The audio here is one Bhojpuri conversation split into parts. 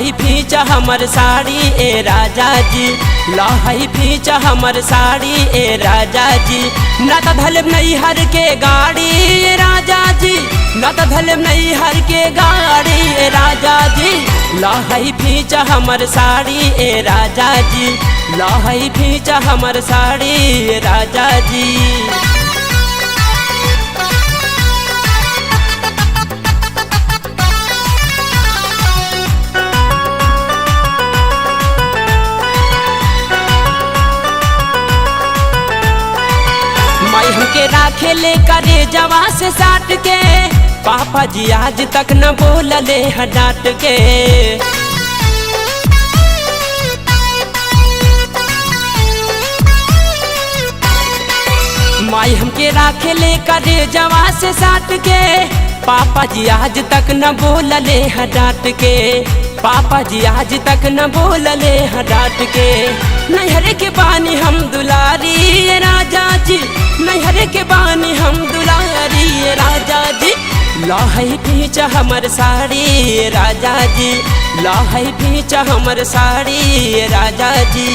लहई फीचा हमर साड़ी ए राजा जी, लहई फीचा हमर साड़ी ए राजा जी। न त धलम नहीं हर के गाड़ी ए राजा जी, न त धलम नहीं हर के गाड़ी ए राजा जी। लहई फीचा हमर साड़ी ए राजा जी, लहई फीचा हमर साड़ी ए राजा जी। माई हमके राखे ले करे जवा से साट के, पापा जी आज तक न बोलले है डांट के। माई हमके राखे ले करे जवा से साट के, पापा जी आज तक न बोलले है डांट के। पापा जी आज तक न बोलले है डांट के। नैहर के बानी हम दुलारी राजा जी, नैहर के बानी हम दुलारी राजा जी। लहई फीचा हमर साड़ी राजा जी, लहई फीचा हमर साड़ी राजा जी।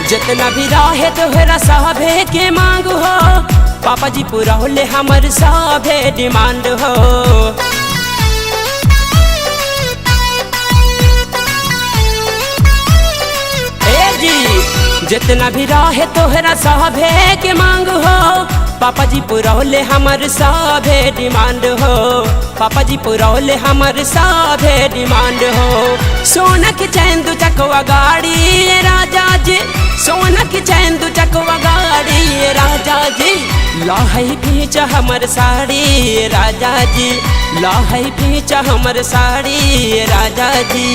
जितना भी रहे तोहरा सभे के मांग हो, पापा जी पूरा होले हमर सभे डिमांड हो। ए जी जितना भी रहे तोहरा सभे के मांग हो, पापा जी पूरा होले हमर सभे डिमांड हो। पापा जी पूरा होले हमर सभे डिमांड हो। सोना के चैन दू चकवा गाड़ी राजा जी, सोना की चैन दू चकवा गाड़ी राजा जी। लहई फीचा हमर साड़ी राजा जी, लहई फीचा हमर साड़ी राजा जी।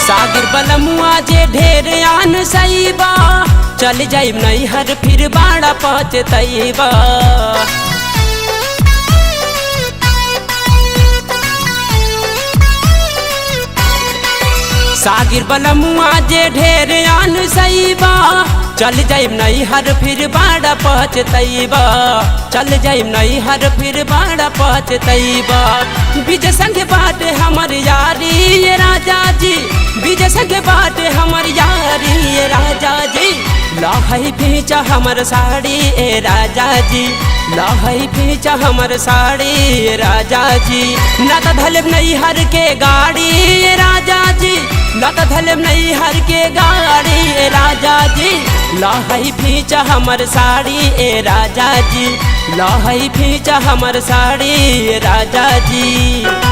सागिर बलमुआ जे ढेर आन सईबा, चल जाइब नहीं हर फिर बाड़ा पहुँचतैबा। सागिर बलमुआ जे ढेर आन सईबा, चल जाइब नहीं हर फिर बाड़ा पहुँचतैबा। चल जाइब नहीं हर फिर बाड़ा पहुँचतैबा। बीज संग बाट हमर यारी राजा जी, बीज संग बाट हमर यारी राजा जी। लहई फीचा हमर साड़ी ए राजा जी, लहई फीचा हमर साड़ी राजा जी। न त धलम नहीं हर के गाड़ी राजा जी, न त धलम नहीं हर के गाड़ी राजा जी। लहई फीचा हमर साड़ी ए राजा जी, लहई फीचा हमर साड़ी राजा जी।